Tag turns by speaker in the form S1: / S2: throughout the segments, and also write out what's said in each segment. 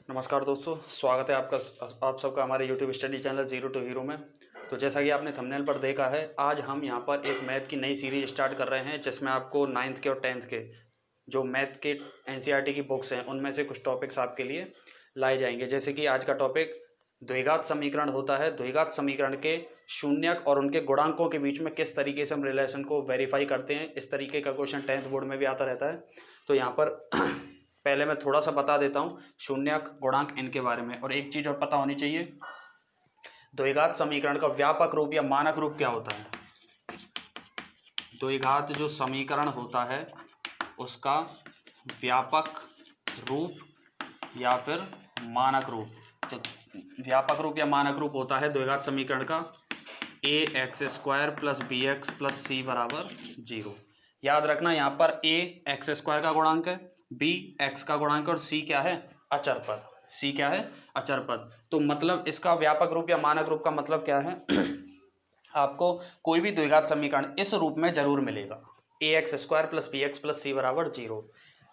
S1: नमस्कार दोस्तों, स्वागत है आप सबका हमारे YouTube study channel zero to hero में। तो जैसा कि आपने थंबनेल पर देखा है, आज हम यहाँ पर एक मैथ की नई सीरीज स्टार्ट कर रहे हैं जिसमें आपको 9th के और 10th के जो मैथ के NCERT की बुक्स हैं उनमें से कुछ टॉपिक्स आपके लिए लाए जाएंगे। जैसे कि आज का टॉपिक द्विघात समीकरण होता है। द्विघात समीकरण के शून्यक और उनके गुणांकों के बीच में किस तरीके से हम रिलेशन को वेरीफाई करते हैं, इस तरीके का क्वेश्चन 10th बोर्ड में भी आता रहता है। तो यहाँ पर पहले मैं थोड़ा सा बता देता हूँ शून्यक गुणांक इनके बारे में, और एक चीज़ और पता होनी चाहिए, द्विघात समीकरण का व्यापक रूप या मानक रूप क्या होता है। द्विघात जो समीकरण होता है उसका व्यापक रूप या फिर मानक रूप, तो व्यापक रूप या मानक रूप होता है द्विघात समीकरण का ax² + bx + c बराबर 0। याद रखना, यहाँ पर ax² का गुणांक है, b x का गुणांक और c क्या है, अचर पद। c क्या है, अचर पद। तो मतलब इसका व्यापक रूप या मानक रूप का मतलब क्या है आपको कोई भी द्विघात समीकरण इस रूप में जरूर मिलेगा, ax² + bx + c बराबर 0।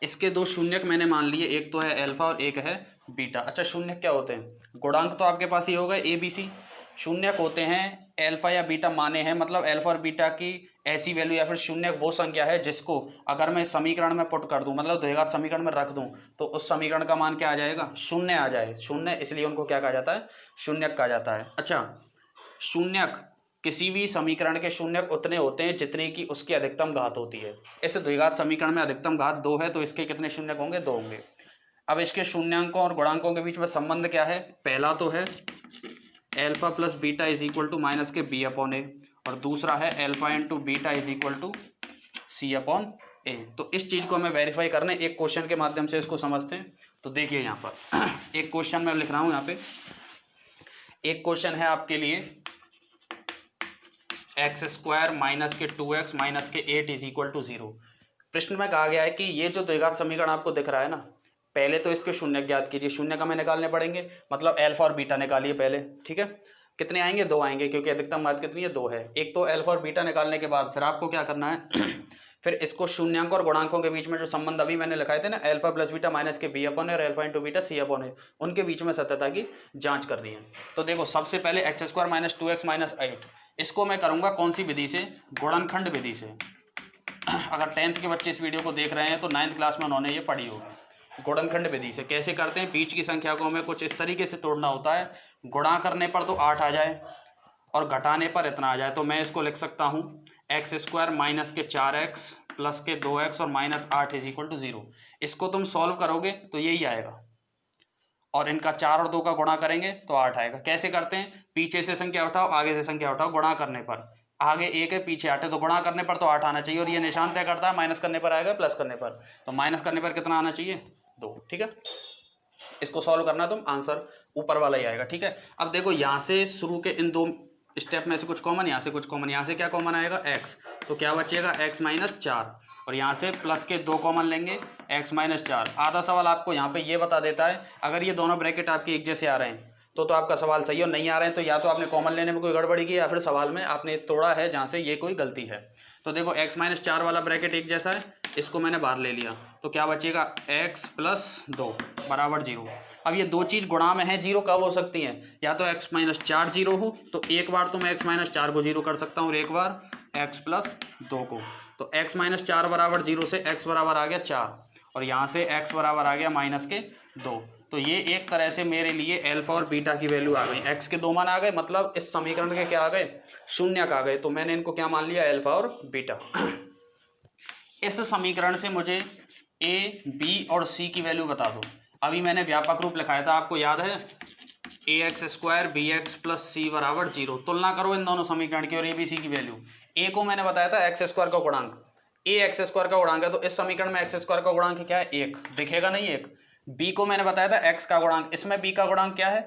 S1: इसके दो शून्यक मैंने मान लिए, एक तो है अल्फा और एक है बीटा। अच्छा, शून्यक क्या होते हैं? गुणांक तो आपके पास ही होगा ए बी सी। शून्यक होते हैं अल्फा या बीटा माने हैं, मतलब अल्फा और बीटा की ऐसी वैल्यू या फिर शून्यक वो संख्या है जिसको अगर मैं समीकरण में पुट कर दूं, मतलब द्विघात समीकरण में रख दूं, तो उस समीकरण का मान क्या आ जाएगा, शून्य आ जाए। शून्य, इसलिए उनको क्या कहा जाता है, शून्यक कहा जाता है। अच्छा, शून्यक किसी भी समीकरण के शून्यक उतने होते हैं जितने की उसकी अधिकतम घात होती है। इस द्विघात समीकरण में अधिकतम घात 2 है, तो इसके कितने शून्यक होंगे, 2 होंगे। अब इसके शून्यांकों और गुणांकों के बीच में संबंध क्या है? पहला तो है alpha plus beta is equal to minus के बी अपॉन ए, और दूसरा है alpha into beta is equal to C upon A. तो इस चीज को हमें वेरीफाई करना है, एक क्वेश्चन के माध्यम से इसको समझते हैं। तो देखिए यहाँ पर एक क्वेश्चन मैं लिख रहा हूँ, यहाँ पे एक क्वेश्चन है आपके लिए, x² माइनस के 2x माइनस के 8 इज इक्वल टू 0। प्रश्न में कहा गया है कि ये जो द्विघात समीकरण आपको दिख रहा है ना, पहले तो इसके शून्य ज्ञात कीजिए। शून्य का हमें निकालने पड़ेंगे, मतलब अल्फा और बीटा निकालिए पहले, ठीक है। कितने आएंगे, 2 आएंगे, क्योंकि अधिकतम घात कितनी है, 2 है। एक तो अल्फा और बीटा निकालने के बाद फिर आपको क्या करना है फिर इसको शून्यांक और गुणांकों के बीच में जो संबंध अभी मैंने लिखाए थे ना, अल्फा प्लस बीटा माइनस के बी अपॉन और अल्फा इंटू बीटा सी अपॉन है, उनके बीच में सत्यता की जांच करनी है। तो देखो, सबसे पहले x² माइनस 2x माइनस 8, इसको मैं करूंगा कौन सी विधि से, गुणनखंड विधि से। अगर 10th के बच्चे इस वीडियो को देख रहे हैं तो 9th क्लास में उन्होंने ये पढ़ी होगी। गुणनखंड विधि से कैसे करते हैं, बीच की संख्या को हमें कुछ इस तरीके से तोड़ना होता है, गुणा करने पर तो 8 आ जाए और घटाने पर इतना आ जाए। तो मैं इसको लिख सकता हूँ x² माइनस के 4x प्लस के 2x और माइनस 8 इज इक्वल टू 0। इसको तुम सॉल्व करोगे तो यही आएगा, और इनका 4 और 2 का गुणा करेंगे तो 8 आएगा। कैसे करते हैं, पीछे से संख्या उठाओ, आगे से संख्या उठाओ, गुणा करने पर आगे 1 है, पीछे 8 है, तो गुणा करने पर तो 8 आना चाहिए, और ये निशान तय करता है माइनस करने पर आएगा प्लस करने पर। तो माइनस करने पर कितना आना चाहिए, 2, ठीक है। इसको सॉल्व करना तुम, आंसर ऊपर वाला ही आएगा, ठीक है। अब देखो, यहाँ से शुरू के इन 2 स्टेप में से कुछ कॉमन, यहाँ से कुछ कॉमन, यहाँ से क्या कॉमन आएगा, x, तो क्या बचेगा x माइनस 4, और यहाँ से प्लस के 2 कॉमन लेंगे, x माइनस 4। आधा सवाल आपको यहाँ पे ये बता देता है, अगर ये दोनों ब्रैकेट आपके एक जैसे आ रहे हैं तो आपका सवाल सही है, और नहीं आ रहे हैं तो या तो आपने कॉमन लेने में कोई गड़बड़ी की, या फिर सवाल में आपने तोड़ा है जहाँ से ये कोई गलती है। तो देखो, x माइनस 4 वाला ब्रैकेट एक जैसा है, इसको मैंने बाहर ले लिया, तो क्या बचेगा, x प्लस 2 बराबर 0। अब ये दो चीज़ गुणा में है, 0 कब हो सकती हैं, या तो x माइनस 4 0 हो, तो एक बार तो मैं x माइनस 4 को 0 कर सकता हूँ, और एक बार x प्लस 2 को। तो x माइनस 4 बराबर 0 से x बराबर आ गया 4, और यहाँ से x बराबर आ गया माइनस के 2। तो ये एक तरह से मेरे लिए अल्फा और बीटा की वैल्यू आ गई, x के 2 मान आ गए, मतलब इस समीकरण के क्या आ गए, शून्यक आ गए। तो मैंने इनको क्या मान लिया, अल्फा और बीटा। इस समीकरण से मुझे a, b और c की वैल्यू बता दो। अभी मैंने व्यापक रूप लिखाया था, आपको याद है, ax² bx प्लस c बराबर 0। तुलना करो इन दोनों समीकरण की और a b c की वैल्यू। a को मैंने बताया था x² का गुणांक, a x² का गुणांक है, तो इस समीकरण में x² का गुणांक क्या है, 1 दिखेगा नहीं, 1। b को मैंने बताया था x का गुणांक, इसमें b का गुणांक क्या है,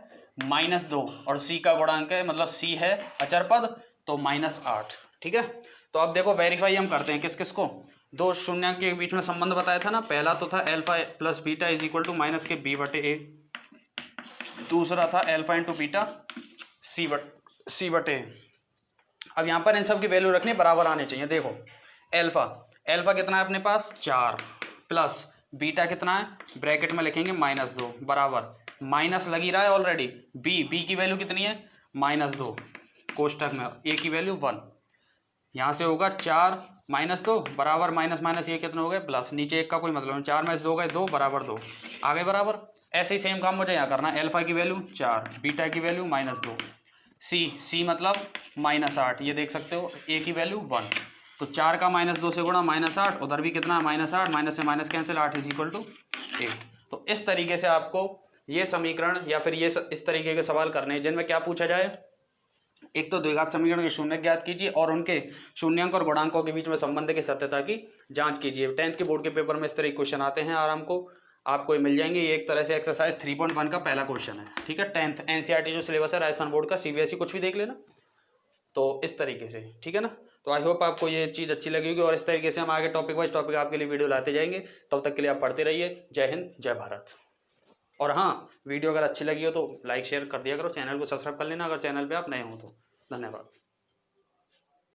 S1: -2, और c का गुणांक है, मतलब c है अचर पद, तो -8, ठीक है। तो अब देखो, वेरीफाई हम करते हैं किस किस को, दो शून्यांक के बीच में संबंध बताया था ना, पहला तो था alpha plus beta is equal to minus के b बटे a, दूसरा था अल्फा इंटू बीटा सी बटे। अब यहाँ पर इन सब की वैल्यू रखनी बराबर आनी चाहिए। देखो, अल्फा कितना है अपने पास, 4, प्लस बीटा कितना है, ब्रैकेट में लिखेंगे -2, बराबर माइनस लगी रहा है ऑलरेडी, बी की वैल्यू कितनी है -2, कोष्टक में ए की वैल्यू 1, यहाँ से होगा 4 -2 बराबर माइनस माइनस ये कितने हो गए प्लस, नीचे एक का कोई मतलब नहीं, 4 में से 2 गए 2 बराबर 2 आ गए बराबर। ऐसे ही सेम काम मुझे यहाँ करना है, अल्फा की वैल्यू 4, बीटा की वैल्यू -2, सी मतलब -8, ये देख सकते हो, ए की वैल्यू 1, तो 4 का -2 से गुणा -8, उधर भी कितना है -8, माइनस से माइनस कैंसिल, 8 = 8। तो इस तरीके से आपको ये समीकरण या फिर ये इस तरीके के सवाल करने हैं जिनमें क्या पूछा जाए, एक तो द्विघात समीकरण के शून्य ज्ञात कीजिए और उनके शून्यांक और गुणांकों के बीच में संबंध की सत्यता की जांच कीजिए। 10th के बोर्ड के पेपर में इस तरह के क्वेश्चन आते हैं आराम को, आपको ये मिल जाएंगे। ये एक तरह से एक्सरसाइज 3.1 का पहला क्वेश्चन है, ठीक है। 10th एनसीईआरटी जो सिलेबस है राजस्थान बोर्ड का, सीबीएसई कुछ भी देख लेना, तो इस तरीके से, ठीक है ना। तो आई होप आपको ये चीज़ अच्छी लगी होगी और इस तरीके से हम आगे टॉपिक वाइज टॉपिक आपके लिए वीडियो लाते जाएंगे। तब तक के लिए आप पढ़ते रहिए। जय हिंद, जय भारत। और हाँ, वीडियो अगर अच्छी लगी हो तो लाइक शेयर कर दिया करो, चैनल को सब्सक्राइब कर लेना अगर चैनल पे आप नए हो तो। धन्यवाद।